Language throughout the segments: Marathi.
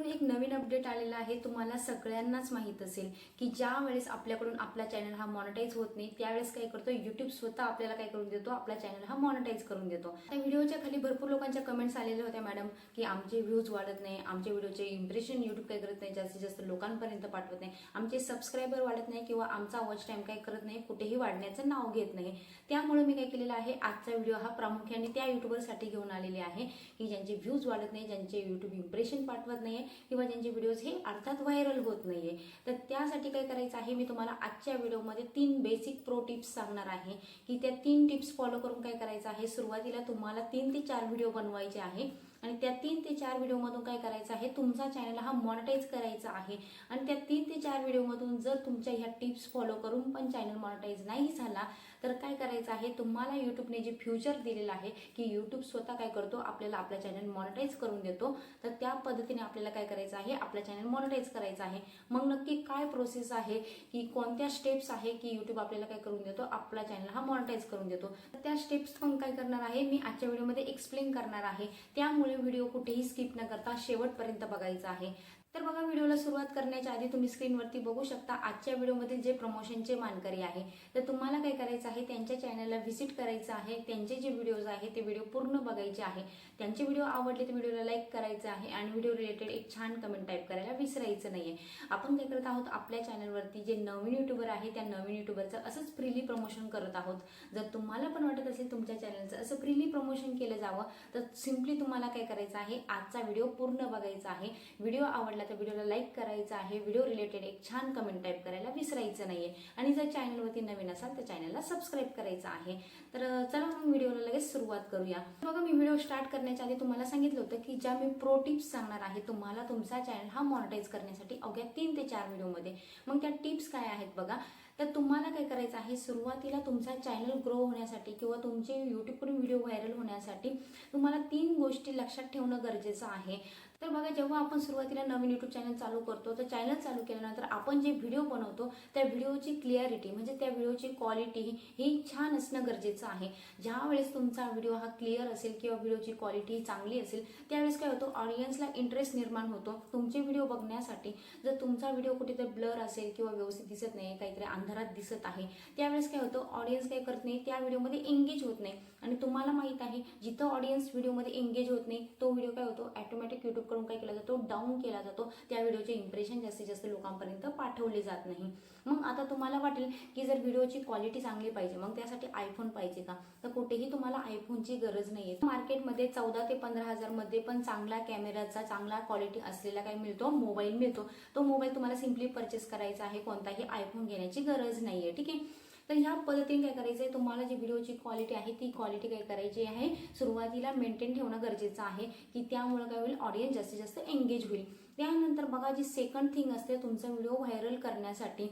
यूट्यूबकडून एक नवीन अपडेट आलेला आहे। तुम्हाला सगळ्यांनाच माहित असेल की ज्या वेळेस आपल्याकडून आपला चॅनल हा मॉनिटाईज होत नाही त्यावेळेस काय करतो यूट्यूब स्वतः आपल्याला काय करून देतो, आपला चॅनल हा मॉनिटाईज करून देतो। त्या व्हिडिओच्या खाली भरपूर लोकांच्या कमेंट्स आलेल्या होत्या, मॅडम की आमचे व्ह्यूज वाढत नाही, आमच्या व्हिडिओचे इम्प्रेशन यूट्यूब काय करत नाही, जास्तीत जास्त लोकांपर्यंत पाठवत नाही, आमचे सबस्क्रायबर वाढत नाही किंवा आमचा वॉच टाइम काय करत नाही, कुठेही वाढण्याचं नाव घेत नाही। त्यामुळे मी काय केलेलं आहे, आजचा व्हिडिओ हा प्रामुख्याने त्या यूट्यूबरसाठी घेऊन आलेले आहे की ज्यांचे व्ह्यूज वाढत नाही, ज्यांचे यूट्यूब इम्प्रेशन पाठवत नाहीये किंवा ज्यांचे व्हिडिओज हे अर्थात व्हायरल होत नाहीये। तर त्यासाठी काय करायचं आहे, मी तुम्हाला आजच्या व्हिडिओमध्ये 3 बेसिक प्रो टिप्स सांगणार आहे की त्या 3 टिप्स फॉलो करून काय करायचं आहे, सुरुवातीला तुम्हाला 3 ते 4 व्हिडिओ बनवायचे आहे आणि त्या 3 ते 4 व्हिडिओमधून काय करायचं आहे, तुमचा चॅनल हा मॉनिटाईज करायचा आहे। आणि त्या 3 ते 4 व्हिडिओमधून जर तुमच्या ह्या टिप्स फॉलो करून पण चॅनल मॉनिटाईज नाही झाला तर काय करायचं आहे, तुम्हाला यूट्यूबने जे फ्युचर दिलेलं आहे की यूट्यूब स्वतः काय करतो, आपल्याला आपला चॅनल मॉनिटाईज करून देतो। तर त्या पद्धतीने आपल्याला काय करायचं आहे, आपला चॅनल मॉनिटाईज करायचं आहे। मग नक्की काय प्रोसेस आहे की कोणत्या स्टेप्स आहे की यूट्यूब आपल्याला काय करून देतो, आपला चॅनल हा मॉनिटाईज करून देतो। तर त्या स्टेप्स पण काय करणार आहे, मी आजच्या व्हिडिओमध्ये एक्सप्लेन करणार आहे। त्यामुळे व्हिडिओ कुठेही स्किप न करता शेवटपर्यंत बघायचा आहे। तर बघा, व्हिडिओला सुरुवात करण्याच्या आधी तुम्ही स्क्रीनवरती बघू शकता आजच्या व्हिडिओमध्ये जे प्रमोशनचे मानकरी आहे, तर तुम्हाला काय करायचं आहे, त्यांच्या चॅनलला व्हिजिट करायचं आहे, त्यांचे जे व्हिडिओज आहे ते व्हिडिओ पूर्ण बघायचे आहे। त्यांचे व्हिडिओ आवडले तर व्हिडिओला लाईक करायचं आहे आणि व्हिडिओ रिलेटेड एक छान कमेंट टाईप करायला विसरायचं नाहीये। आपण काय करत आहोत, आपल्या चॅनलवरती जे नवीन युट्यूबर आहे त्या नवीन युट्यूबरचं असंच फ्रीली प्रमोशन करत आहोत। जर तुम्हाला पण वाटत असेल तुमच्या चॅनलचं असं फ्रीली प्रमोशन केलं जावं तर सिम्पली तुम्हाला काय करायचं आहे, आजचा व्हिडिओ पूर्ण बघायचा आहे। व्हिडिओ आवडला तर व्हिडिओला लाईक करायचा आहे, व्हिडिओ रिलेटेड एक छान कमेंट टाईप करायला विसरायचं नाहीये आणि जर चॅनलवरती नवीन असाल तर चॅनलला सबस्क्राईब करायचं आहे। तर चला मग व्हिडिओला लगेच सुरुवात करूया। बघा, मी व्हिडिओ स्टार्ट करण्याच्या आधी तुम्हाला सांगितलं होतं की ज्या मी प्रो टिप्स सांगणार आहे तुम्हाला तुमचा चॅनल हा मॉनिटाईज करण्यासाठी अवघ्या 3 ते 4 व्हिडिओमध्ये। मग त्या टिप्स काय आहेत बघा। तर तुम्हाला काय करायचं आहे, सुरुवातीला तुमचा चॅनल ग्रो होण्यासाठी किंवा तुमचे यूट्यूबकडून व्हिडिओ व्हायरल होण्यासाठी तुम्हाला 3 गोष्टी लक्षात ठेवणं गरजेचं आहे। तर बघा, जेव्हा आपण सुरुवातीला नवीन यूट्यूब चॅनल चालू करतो तर चॅनल चालू केल्यानंतर आपण जे व्हिडिओ बनवतो त्या व्हिडिओची क्लिअरिटी म्हणजे त्या व्हिडिओची क्वालिटी ही छान असणं गरजेचं आहे। ज्या वेळेस तुमचा व्हिडिओ हा क्लिअर असेल किंवा व्हिडिओची क्वालिटी चांगली असेल त्यावेळेस काय होतं, ऑडियन्सला इंटरेस्ट निर्माण होतो तुमचे व्हिडिओ बघण्यासाठी। जर तुमचा व्हिडिओ कुठेतरी ब्लर असेल किंवा व्यवस्थित दिसत नाही, काहीतरी अंधारात दिसत आहे, त्यावेळेस काय होतं, ऑडियन्स काय करत नाही, त्या व्हिडिओमध्ये एंगेज होत नाही। आणि तुम्हाला माहित आहे, जिथं ऑडियन्स व्हिडिओमध्ये एंगेज होत नाही तो व्हिडिओ काय होतो, ऑटोमॅटिक यूट्यूब कडून काय केला जातो, डाऊन केला जातो। त्या व्हिडिओचे इम्प्रेशन जास्तीत जास्त लोकांपर्यंत पाठवले जात नाही। मग आता तुम्हाला वाटेल की जर व्हिडिओची क्वालिटी चांगली पाहिजे मग त्यासाठी आयफोन पाहिजे का, तर कुठेही तुम्हाला आयफोनची गरज नाहीये। मार्केटमध्ये 14 ते 15 हजार मध्ये पण चांगला कॅमेराचा चांगला क्वालिटी असलेला काय मिळतो, मोबाईल मिळतो। तो मोबाईल तुम्हाला सिम्पली परचेस करायचा आहे, कोणताही आयफोन घेण्याची गरज नाहीये, ठीक आहे। तर ह्या पद्धतीने काय करायचंय, तुम्हाला जी व्हिडिओची क्वालिटी आहे ती क्वालिटी काय करायची आहे, सुरुवातीला मेंटेन ठेवणं गरजेचं आहे की त्यामुळे काय होईल, ऑडियन्स जास्तीत जास्त एंगेज होईल। त्यानंतर बघा, जी सेकंड थिंग असते तुमचा व्हिडिओ व्हायरल करण्यासाठी,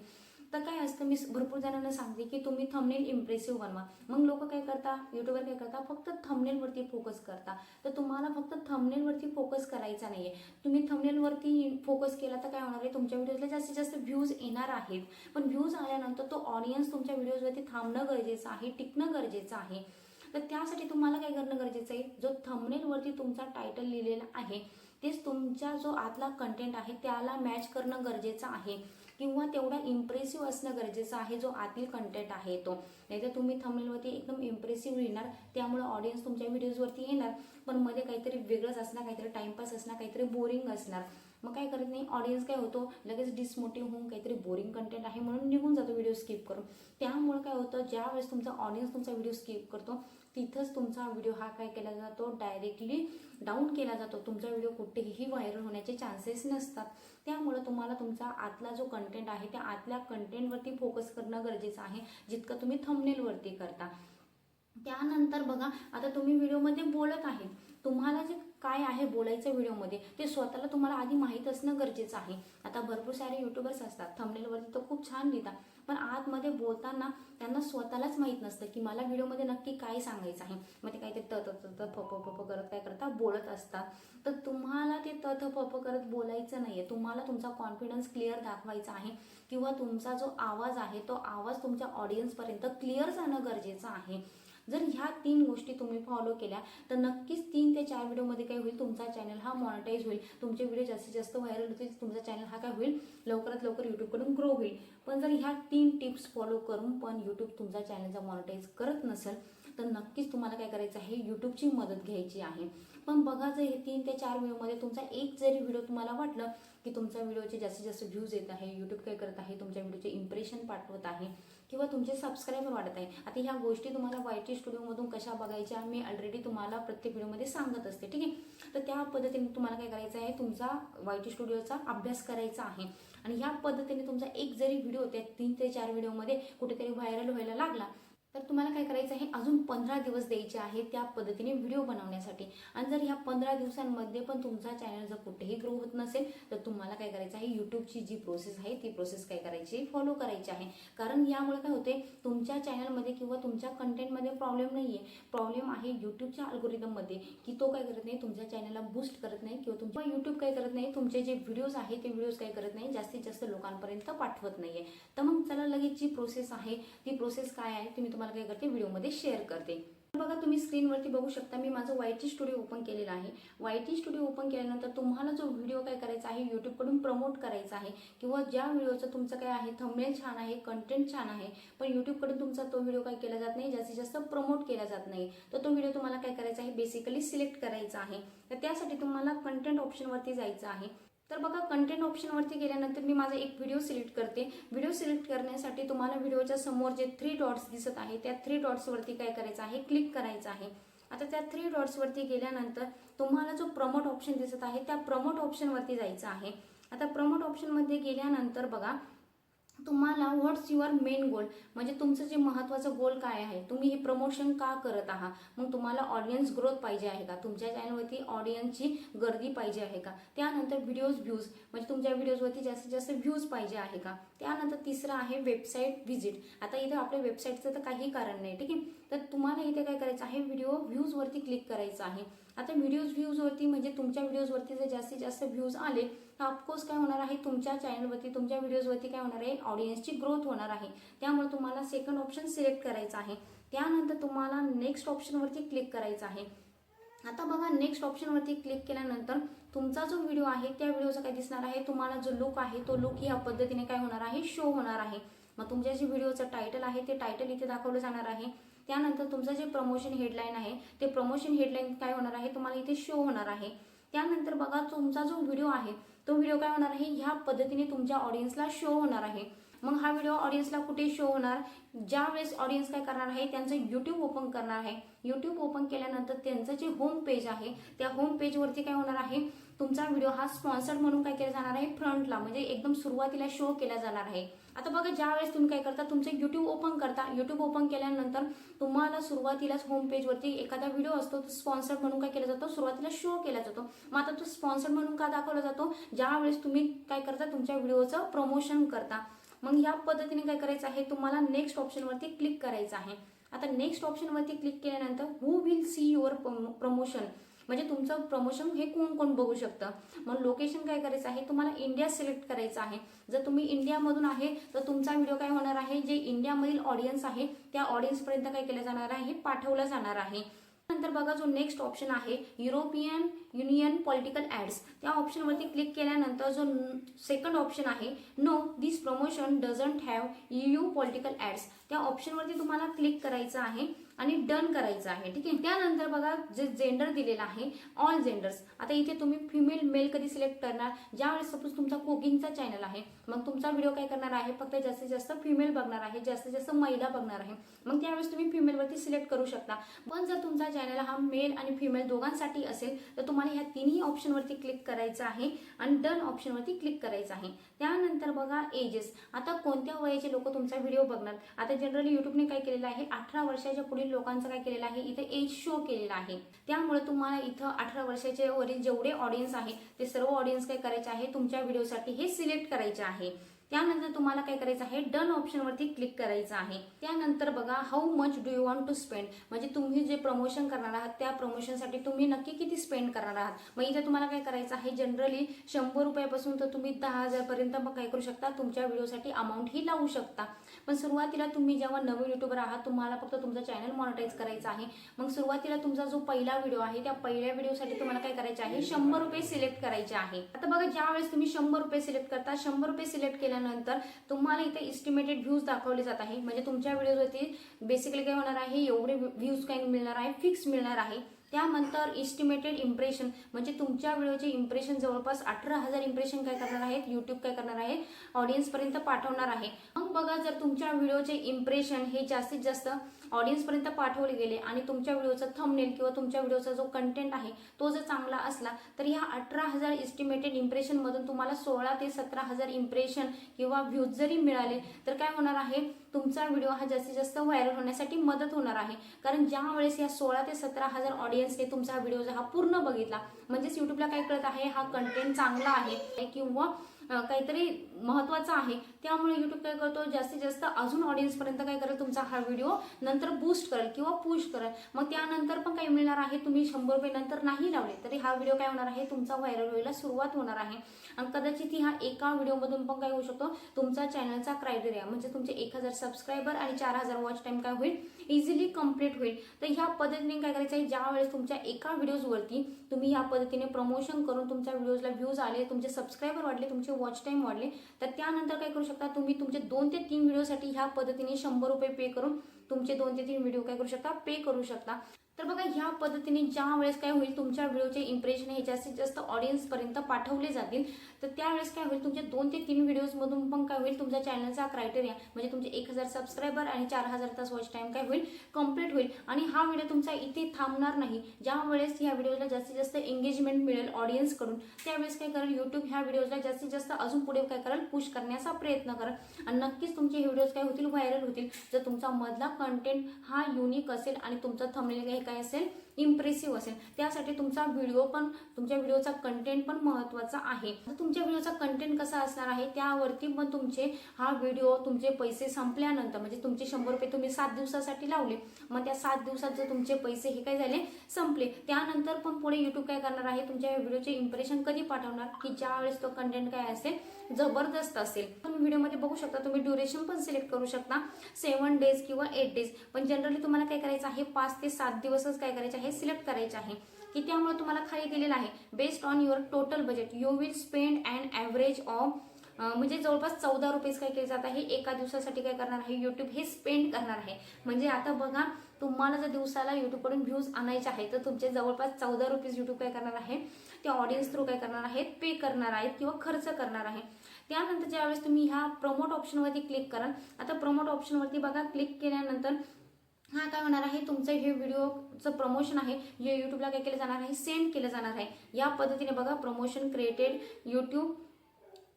तर काय असतं, मी भरपूर जणांना सांगते की तुम्ही थंबनेल इम्प्रेसिव्ह बनवा। मग लोक काय करता, युट्यूबर काय करता, फक्त थंबनेलवरती फोकस करता। तर तुम्हाला फक्त थंबनेलवरती फोकस करायचा नाहीये। तुम्ही थंबनेलवरती फोकस केला तर काय होणार आहे, तुमच्या व्हिडिओला जास्तीत जास्त व्ह्यूज येणार आहेत, पण व्ह्यूज आल्यानंतर तो ऑडियन्स तुमच्या व्हिडिओजवरती थांबणं गरजेचं आहे, टिकणं गरजेचं आहे। तर त्यासाठी तुम्हाला काय करणं गरजेचं आहे, जो थंबनेलवरती तुमचा टायटल लिहिलेला आहे तेच तुमचा जो आतला कंटेंट आहे त्याला मॅच करणं गरजेचं आहे किंवा तेवढा इम्प्रेसिव्ह असणं गरजेचं आहे जो आतील कंटेंट आहे तो। नाहीतर तुम्ही थंबनेलवरती एकदम इम्प्रेसिव्ह लिहिणार, त्यामुळे ऑडियन्स तुमच्या व्हिडिओजवरती येणार पण मध्ये काहीतरी वेगळंच असणार, काहीतरी टाइमपास असणार, काहीतरी बोरिंग असणार। मग काय करत नाही, ऑडियन्स काय होतो, लगेच डिसमोटिव्ह होऊन काहीतरी बोरिंग कंटेंट आहे म्हणून निघून जातो व्हिडिओ स्किप करून। त्यामुळे काय होतं, ज्या वेळेस तुमचा ऑडियन्स तुमचा व्हिडिओ स्किप करतो तिथंच तुमचा व्हिडिओ हा काय केला जातो, डायरेक्टली डाऊन केला जातो। तुमचा व्हिडिओ कुठेही व्हायरल होण्याचे चान्सेस नसतात। त्यामुळे तुम्हाला तुमचा आतला जो कंटेंट आहे त्या आतल्या कंटेंटवरती फोकस करणं गरजेचं आहे, जितकं तुम्ही थंबनेलवरती करता। त्यानंतर बघा, आता तुम्ही व्हिडिओमध्ये बोलत आहे, तुम्हाला जे काय आहे बोलायचं व्हिडिओमध्ये ते स्वतःला तुम्हाला आधी माहीत असणं गरजेचं आहे। आता भरपूर सारे युट्यूबर्स असतात, थंबनेलवरती तर खूप छान लिहितात पण आतमध्ये बोलताना त्यांना स्वतःलाच माहीत नसतं की मला व्हिडिओमध्ये नक्की काय सांगायचं आहे। मग ते काहीतरी फप करत काय करता बोलत असतात। तर तुम्हाला ते फप करत बोलायचं नाहीये, तुम्हाला तुमचा कॉन्फिडन्स क्लिअर दाखवायचा आहे किंवा तुमचा जो आवाज आहे तो आवाज तुमच्या ऑडियन्सपर्यंत क्लिअर जाणं गरजेचं आहे। जर ह्या 3 गोष्टी तुम्ही फॉलो केल्या तर नक्कीच 3 ते 4 व्हिडिओमध्ये काय होईल, तुमचा चॅनल हा मॉनिटाईज होईल, तुमचे व्हिडिओ जास्तीत जास्त व्हायरल होतील, तुमचा चॅनल हा काय होईल, लवकरात लवकर यूट्यूबकडून ग्रो होईल. पण जर ह्या 3 टिप्स फॉलो करून पण यूट्यूब तुमचा चॅनलचा मॉनिटाईज करत नसेल तर नक्कीच तुम्हाला काय करायचं आहे, यूट्यूबची मदत घ्यायची आहे. पण बघा, जर हे 3 ते 4 व्हिडिओमध्ये तुमचा एक जरी व्हिडिओ तुम्हाला वाटलं की तुमच्या व्हिडिओचे जास्तीत जास्त व्ह्यूज येत आहे, यूट्यूब काय करत आहे, तुमच्या व्हिडिओचे इम्प्रेशन पाठवत आहे किंवा तुमचे सबस्क्रायबर वाढत आहे. आता ह्या गोष्टी तुम्हाला YT स्टुडिओमधून कशा बघायच्या मी ऑलरेडी तुम्हाला प्रत्येक व्हिडिओमध्ये सांगत असते, ठीक आहे. तर त्या पद्धतीने तुम्हाला काय करायचं आहे, तुमचा YT स्टुडिओचा अभ्यास करायचा आहे आणि ह्या पद्धतीने तुमचा एक जरी व्हिडिओ त्या 3 ते 4 व्हिडिओमध्ये कुठेतरी व्हायरल व्हायला लागला तर तुम्हाला काय करायचं आहे, अजून 15 दिवस द्यायचे आहे त्या पद्धतीने व्हिडिओ बनवण्यासाठी. आणि जर ह्या 15 दिवसांमध्ये पण तुमचा चॅनल जर कुठेही ग्रो होत नसेल तर तुम्हाला काय करायचं आहे, यूट्यूबची जी प्रोसेस आहे ती प्रोसेस काय करायची, फॉलो करायची आहे. कारण यामुळे काय होते, तुमच्या चॅनलमध्ये किंवा तुमच्या कंटेंटमध्ये प्रॉब्लेम नाही आहे, प्रॉब्लेम आहे यूट्यूबच्या अल्गोरिदममध्ये की तो काय करत नाही, तुमच्या चॅनलला बूस्ट करत नाही किंवा तुमचा यूट्यूब काय करत नाही, तुमचे जे व्हिडिओज आहे ते व्हिडिओज काय करत नाही, जास्तीत जास्त लोकांपर्यंत पाठवत नाहीये. तर मग चला लगेच जी प्रोसेस आहे ती प्रोसेस काय आहे ती मी तुम्हाला काय करते, व्हिडिओमध्ये शेअर करते. बघा, तुम्ही स्क्रीनवरती बघू शकता मी माझं YT स्टुडिओ ओपन केलेला आहे. YT स्टुडिओ ओपन केल्यानंतर तुम्हाला जो व्हिडिओ काय करायचा आहे, यूट्यूबकडून प्रमोट करायचा आहे किंवा ज्या व्हिडिओचं तुमचं काय आहे, थंबनेल छान आहे, कंटेंट छान आहे, पण यूट्यूबकडून तुमचा तो व्हिडिओ काय केला जात नाही, जास्तीत जास्त प्रमोट केला जात नाही, तर तो व्हिडिओ तुम्हाला काय करायचा आहे, बेसिकली सिलेक्ट करायचा आहे. तर त्यासाठी तुम्हाला कंटेंट ऑप्शनवरती जायचं आहे. तर बघा, कंटेंट ऑप्शनवरती गेल्यानंतर मी माझा एक व्हिडिओ सिलेक्ट करते. व्हिडिओ सिलेक्ट करण्यासाठी तुम्हाला व्हिडिओच्या समोर जे 3 डॉट्स दिसत आहे त्या 3 डॉट्सवरती काय करायचं आहे, क्लिक करायचं आहे. आता त्या 3 डॉट्सवरती गेल्यानंतर तुम्हाला जो प्रमोट ऑप्शन दिसत आहे त्या प्रमोट ऑप्शनवरती जायचं आहे. आता प्रमोट ऑप्शनमध्ये गेल्यानंतर बघा, तुम्हाला व्हॉट्स युअर मेन गोल, म्हणजे तुमचं जे महत्त्वाचं गोल काय आहे, तुम्ही हे प्रमोशन का करत आहात. मग तुम्हाला ऑडियन्स ग्रोथ पाहिजे आहे का, तुमच्या चॅनलवरती ऑडियन्सची गर्दी पाहिजे आहे का. त्यानंतर व्हिडिओज म्हणजे तुमच्या व्हिडिओजवरती जास्तीत जास्त व्ह्यूज पाहिजे आहे का. त्यानंतर तिसरं आहे वेबसाईट व्हिजिट. आता इथे आपल्या वेबसाईटचं तर काही कारण नाही, ठीक आहे. तर तुम्हाला इथे काय करायचं आहे, व्हिडिओ व्ह्यूजवरती क्लिक करायचं आहे. आता व्ह्यूजवरती म्हणजे तुमच्या व्हिडिओजवरती जर जास्तीत जास्त व्ह्यूज आले तर ऑफकोर्स काय होणार आहे, तुमच्या चॅनलवरती तुमच्या व्हिडिओजवरती काय होणार आहे, ऑडियन्सची ग्रोथ होणार आहे. त्यामुळे तुम्हाला सेकंड ऑप्शन सिलेक्ट करायचं आहे. त्यानंतर तुम्हाला नेक्स्ट ऑप्शनवरती क्लिक करायचं आहे. आता बघा, नेक्स्ट ऑप्शनवरती क्लिक केल्यानंतर तुमचा जो व्हिडिओ आहे त्या व्हिडिओचा काय दिसणार आहे, तुम्हाला जो लुक आहे तो लुक ह्या पद्धतीने काय होणार आहे, शो होणार आहे. मग तुमच्या जे व्हिडिओचं टायटल आहे ते टायटल इथे दाखवलं जाणार आहे. त्यानंतर तुमचं जे प्रमोशन हेडलाईन आहे ते प्रमोशन हेडलाईन काय होणार आहे, तुम्हाला इथे शो होणार आहे. त्यानंतर बघा, तुमचा जो व्हिडिओ आहे तो व्हिडिओ काय होणार आहे, ह्या पद्धतीने तुमच्या ऑडियन्सला शो होणार आहे. मग हा व्हिडिओ ऑडियन्सला कुठे शो होणार, ज्या वेळेस ऑडियन्स काय करणार आहे, त्यांचं यूट्यूब ओपन करणार आहे. यूट्यूब ओपन केल्यानंतर त्यांचं जे होम पेज आहे त्या होम पेजवरती काय होणार आहे, तुमचा व्हिडिओ हा स्पॉन्सर्ड म्हणून काय केला जाणार आहे, फ्रंटला म्हणजे एकदम सुरुवातीला शो केला जाणार आहे. आता बघा, ज्या वेळेस तुम्ही काय करता, तुमचं यूट्यूब ओपन करता, यूट्यूब ओपन केल्यानंतर तुम्हाला सुरुवातीलाच होम पेजवरती एखादा व्हिडिओ असतो तो स्पॉन्सर्ड म्हणून काय केला जातो, सुरुवातीला शो केला जातो. मग आता तो स्पॉन्सर्ड म्हणून का दाखवला जातो, ज्या वेळेस तुम्ही काय करता, तुमच्या व्हिडिओचं प्रमोशन करता. मग ह्या पद्धतीने काय करायचं आहे, तुम्हाला नेक्स्ट ऑप्शनवरती क्लिक करायचं आहे. आता नेक्स्ट ऑप्शनवरती क्लिक केल्यानंतर who will see your promotion, म्हणजे तुमचं प्रमोशन हे कोण कोण बघू शकतं. मग लोकेशन काय करायचं आहे, तुम्हाला इंडिया सिलेक्ट करायचं आहे. जर तुम्ही इंडियामधून आहे तर तुमचा व्हिडिओ काय होणार आहे, जे इंडियामधील ऑडियन्स आहे त्या ऑडियन्सपर्यंत काय केलं जाणार आहे, पाठवलं जाणार आहे. नंतर बघा, जो नेक्स्ट ऑप्शन आहे युरोपियन युनियन पॉलिटिकल ऍड्स, त्या ऑप्शनवरती क्लिक केल्यानंतर जो सेकंड ऑप्शन आहे no this promotion doesn't have EU political ads, त्या ऑप्शनवरती तुम्हाला क्लिक करायचं आहे आणि डन करायचं आहे, ठीक आहे. त्यानंतर बघा, जे जेंडर दिलेला आहे ऑल जेंडर्स. आता इथे तुम्ही फिमेल मेल कधी सिलेक्ट करणार, ज्यावेळेस सपोज तुमचा कुकिंगचा चॅनल आहे मग तुमचा व्हिडिओ काय करणार आहे, फक्त जास्तीत जास्त फिमेल बघणार आहे, जास्तीत जास्त महिला बघणार आहे, मग त्यावेळेस तुम्ही फिमेलवरती सिलेक्ट करू शकता. पण जर तुमचा चॅनल हा मेल आणि फिमेल दोघांसाठी असेल तर तुम्हाला ह्या तिन्ही ऑप्शनवरती क्लिक करायचं आहे आणि डन ऑप्शनवरती क्लिक करायचं आहे. त्यानंतर बघा, एजेस. आता कोणत्या वयाचे लोक तुमचा व्हिडिओ बघणार, आता जनरली युट्यूबने काय केलेलं आहे, 18 वर्षाच्या पुढील लोकांचं काय केलेलं आहे, इथे एज शो केलेला आहे. त्यामुळे तुम्हाला इथं 18 वर्षाचे वरील जेवढे ऑडियन्स आहे ते सर्व ऑडियन्स काय करायचे आहे, तुमच्या व्हिडिओसाठी हे सिलेक्ट करायचे आहे. त्यानंतर तुम्हाला काय करायचं आहे, डन ऑप्शनवरती क्लिक करायचं आहे. त्यानंतर बघा how much do you want to spend, म्हणजे तुम्ही जे प्रमोशन करणार आहात त्या प्रमोशनसाठी तुम्ही नक्की किती स्पेंड करणार आहात. मग इथे तुम्हाला काय करायचं आहे, जनरली 100 रुपयापासून तर तुम्ही 10,000 पर्यंत मग काय करू शकता, तुमच्या व्हिडिओसाठी अमाऊंट ही लावू शकता. पण सुरुवातीला तुम्ही जेव्हा नवीन युट्यूबर आहात, तुम्हाला फक्त तुमचं चॅनल मॉनिटाईज करायचं आहे. मग सुरुवातीला तुमचा जो पहिला व्हिडिओ आहे त्या पहिल्या व्हिडिओसाठी तुम्हाला काय करायचे आहे, 100 रुपये सिलेक्ट करायचे आहे. आता बघा ज्या वेळेस तुम्ही 100 रुपये सिलेक्ट करता, 100 रुपये सिलेक्ट केल्यानंतर तुम्हाला इथे इस्टिमेटेड व्ह्यूज दाखवले जात आहे. म्हणजे तुमच्या व्हिडिओवरती बेसिकली काय होणार आहे, एवढे व्ह्यूज काय मिळणार आहे, फिक्स मिळणार आहे. त्यानंतर इस्टिमेटेड इम्प्रेशन, म्हणजे तुमच्या व्हिडिओचे इम्प्रेशन जवळपास 18,000 इम्प्रेशन काय करणार आहेत, युट्यूब काय करणार आहे, ऑडियन्स पर्यंत पाठवणार आहे. मग बघा जर तुमच्या व्हिडिओचे इम्प्रेशन हे जास्तीत जास्त ऑडियन्स पर्यंत पाठवले गेले आणि तुमच्या व्हिडिओचा थंबनेल किंवा तुमच्या व्हिडिओचा जो कंटेंट आहे तो जर चांगला असला, तर ह्या 18,000 इस्टिमेटेड इम्प्रेशन मधून तुम्हाला 16 ते 17,000 इम्प्रेशन किंवा व्ह्यूज जरी मिळाले तर काय होणार आहे, तुमचा व्हिडिओ हा जास्तीत जास्त व्हायरल होण्यासाठी मदत होणार आहे. कारण ज्या वेळेस या 16 ते 17,000 ऑडियन्सने तुमचा व्हिडिओ हा पूर्ण बघितला, म्हणजेच युट्यूबला काय कळत आहे, हा कंटेंट चांगला आहे किंवा काहीतरी महत्वाचं आहे. त्यामुळे युट्यूब काय करतो, जास्तीत जास्त अजून ऑडियन्स पर्यंत काय करेल, तुमचा हा व्हिडिओ नंतर बूस्ट करेल किंवा पुश करेल. मग त्यानंतर पण काय मिळणार आहे, तुम्ही 100 रुपये नंतर नाही लावले तरी हा व्हिडिओ काय होणार आहे, तुमचा व्हायरल व्हायला सुरुवात होणार आहे. आणि कदाचित ह्या एका व्हिडिओमधून पण काय होऊ शकतो, तुमचा चॅनलचा क्रायटेरिया म्हणजे तुमचे 1000 सबस्क्रायबर आणि 4000 वॉच टाइम काय होईल, इझिली कंप्लीट होईल. तर ह्या पद्धतीने काय करायचं आहे, ज्या वेळेस तुमच्या एका व्हिडिओजवरती तुम्ही ह्या पद्धतीने प्रमोशन करून तुमच्या व्हिडिओजला व्ह्यूज आले, तुमचे सबस्क्रायबर वाढले, तुमचे वॉच टाइम वाढले, तर त्यानंतर काय करू शकता, तुम्ही तुमचे 2 ते 3 व्हिडिओसाठी ह्या पद्धतीने 100 रुपये पे करून तुमचे 2 ते 3 व्हिडिओ काय करू शकता, पे करू शकता. तर बघा ह्या पद्धतीने ज्या वेळेस काय होईल, तुमच्या व्हिडिओचे इम्प्रेशन हे जास्तीत जास्त ऑडियन्स पर्यंत पाठवले जातील, तर त्यावेळेस काय होईल, तुमचे 2 ते 3 व्हिडिओज मधून पण काय होईल, तुमच्या चॅनलचा क्रायटेरिया म्हणजे तुमचे 1000 सबस्क्रायबर आणि 4000 तास वॉच टाइम काय होईल, कंप्लीट होईल. आणि हा व्हिडिओ तुमचा इथे थांबणार नाही. ज्या वेळेस ह्या व्हिडिओला जास्तीत जास्त एंगेजमेंट मिळेल ऑडियन्स कडून, त्यावेळेस काय करेल, युट्यूब ह्या व्हिडिओला जास्तीत जास्त अजून पुढे काय करेल, पुश करण्याचा प्रयत्न करेल आणि नक्कीच तुमचे व्हिडिओज काय होतील, व्हायरल होतील. जर तुमचा मधला कंटेंट हा युनिक असेल आणि तुमचा थंबनेल काय असेल, इम्प्रेसिव्ह असेल. त्यासाठी तुमचा व्हिडिओ पण, तुमच्या व्हिडिओचा कंटेंट पण महत्त्वाचा आहे. तुमच्या व्हिडिओचा कंटेंट कसा असणार आहे त्यावरती पण तुमचे हा व्हिडिओ, तुमचे पैसे संपल्यानंतर म्हणजे तुमचे 100 रुपये तुम्ही 7 दिवसासाठी लावले, मग त्या 7 दिवसात जर तुमचे पैसे हे काय झाले, संपले, त्यानंतर पण पुढे युट्यूब काय करणार आहे, तुमच्या व्हिडिओचे इम्प्रेशन कधी पाठवणार, की ज्या वेळेस तो कंटेंट काय असेल, जबरदस्त असेल. तुम्ही व्हिडिओमध्ये बघू शकता, तुम्ही ड्युरेशन पण सिलेक्ट करू शकता, 7 डेज किंवा 8 डेज. पण जनरली तुम्हाला काय करायचं आहे, 5 ते 7 दिवसच काय करायचे आहे, सिलेक्ट करायचे आहे. की त्यामुळे तुम्हाला खाली दिलेलं आहे, based on your total budget you will spend and average of, म्हणजे जवळपास 14 रुपये काय केले जात आहे, एका दिवसासाठी काय करणार आहे, युट्यूब हे स्पेंड करणार आहे. म्हणजे आता बघा, तुम्हाला जर दिवसाला युट्यूबकडून व्ह्यूज आणायचे आहे तर तुमचे जवळपास 14 रुपीज युट्यूब काय करणार आहे, ते ऑडियन्स थ्रू काय करणार आहेत, पे करणार आहेत किंवा खर्च करणार आहे. त्यानंतर ज्यावेळेस तुम्ही ह्या प्रमोट ऑप्शनवरती क्लिक कराल, आता प्रमोट ऑप्शनवरती बघा, क्लिक केल्यानंतर हा काय होणार आहे, तुमचं हे व्हिडिओचं प्रमोशन आहे जे युट्यूबला काय केलं जाणार आहे, सेंड केलं जाणार आहे. या पद्धतीने बघा, प्रमोशन क्रिएटेड युट्यूब.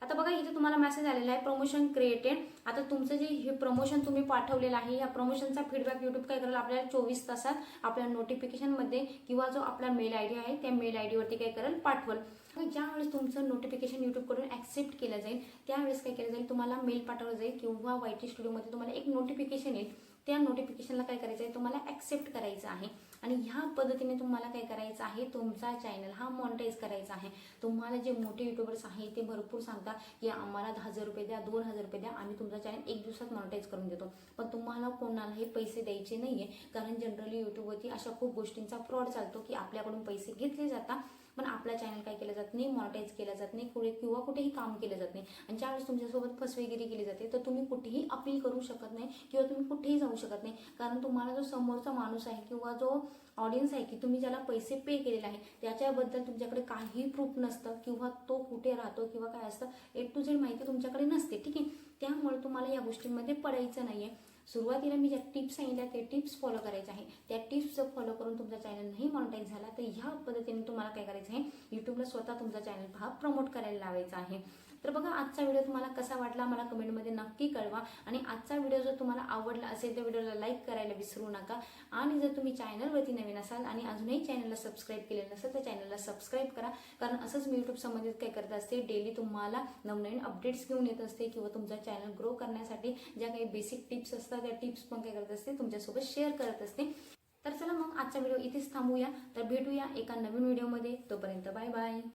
आता बघा इथे तुम्हाला मेसेज आलेला आहे, प्रमोशन क्रिएटेड. आता तुमचं जे हे प्रमोशन तुम्ही पाठवलेलं आहे, या प्रमोशनचा फीडबॅक युट्यूब काय करेल, आपल्याला 24 तासात आपल्या नोटिफिकेशनमध्ये किंवा जो आपला मेल आयडी आहे त्या मेल आयडी वरती काय करेल, पाठवल. ज्यावेळेस तुमचं नोटिफिकेशन युट्यूबकडून ऍक्सेप्ट केलं जाईल, त्यावेळेस काय केलं जाईल, तुम्हाला मेल पाठवलं जाईल किंवा YT स्टुडिओमध्ये तुम्हाला एक नोटिफिकेशन येईल. त्या नोटिफिकेशनला काय करायचं आहे, तुम्हाला ऍक्सेप्ट करायचं आहे. आणि ह्या पद्धतीने तुम्हाला काय करायचं आहे, तुमचा चॅनल हा मॉनिटाईज करायचा आहे. तुम्हाला जे मोठे युट्यूबर्स आहेत ते भरपूर सांगतात की आम्हाला 10,000 रुपये द्या, 2,000 रुपये द्या, आम्ही तुमचा चॅनल 1 दिवसात मॉनिटाईज करून देतो. पण तुम्हाला कोणालाही पैसे द्यायचे नाहीये, कारण जनरली युट्यूबवरती अशा खूप गोष्टींचा फ्रॉड चालतो की आपल्याकडून पैसे घेतले जातात पण आपला चॅनल काय केलं जात नाही, मॉनिटाईज केलं जात नाही, किंवा कुठेही काम केलं जात नाही. आणि ज्यावेळेस तुमच्यासोबत फसवेगिरी केली जाते तर तुम्ही कुठेही अपील करू शकत नाही किंवा तुम्ही कुठेही जाऊ शकत नाही. कारण तुम्हाला जो समोरचा माणूस आहे किंवा जो ऑडियन्स आहे की तुम्ही ज्याला पैसे पे केलेले आहे त्याच्याबद्दल तुमच्याकडे काही प्रूफ नसतं किंवा तो कुठे राहतो किंवा काय असतं, A to Z माहिती तुमच्याकडे नसते. ठीक आहे, त्यामुळे तुम्हाला या गोष्टींमध्ये पडायचं नाहीये. सुरुवातीला मी ज्या टिप्स सांगितल्या ते टिप्स फॉलो करायचे आहे. त्या टिप्स फॉलो करून तुमचा चॅनल नाही मॉनिटाईज झाला तर ह्या पद्धतीने तुम्हाला काय करायचं आहे, युट्यूबला स्वतः तुमचा चॅनल हा प्रमोट करायला लावायचा आहे. तर बघा आजचा व्हिडिओ तुम्हाला कसा वाटला मला कमेंटमध्ये नक्की कळवा आणि आजचा व्हिडिओ जर तुम्हाला आवडला असेल तर व्हिडिओला लाईक करायला विसरू नका आणि जर तुम्ही चॅनलवरती नवीन असाल आणि अजूनही चॅनलला सबस्क्राईब केलेलं नसेल तर चॅनलला सबस्क्राईब करा, कारण असंच मी यूट्यूब संबंधित काय करत असते, डेली तुम्हाला नवनवीन अपडेट्स घेऊन येत असते किंवा तुमचा चॅनल ग्रो करण्यासाठी ज्या काही बेसिक टिप्स असतात त्या टिप्स पण काय करत असते तुमच्यासोबत शेअर करत असते. तर चला मग आजचा व्हिडिओ इथेच थांबूया, तर भेटूया एका नवीन व्हिडिओमध्ये. तोपर्यंत बाय बाय.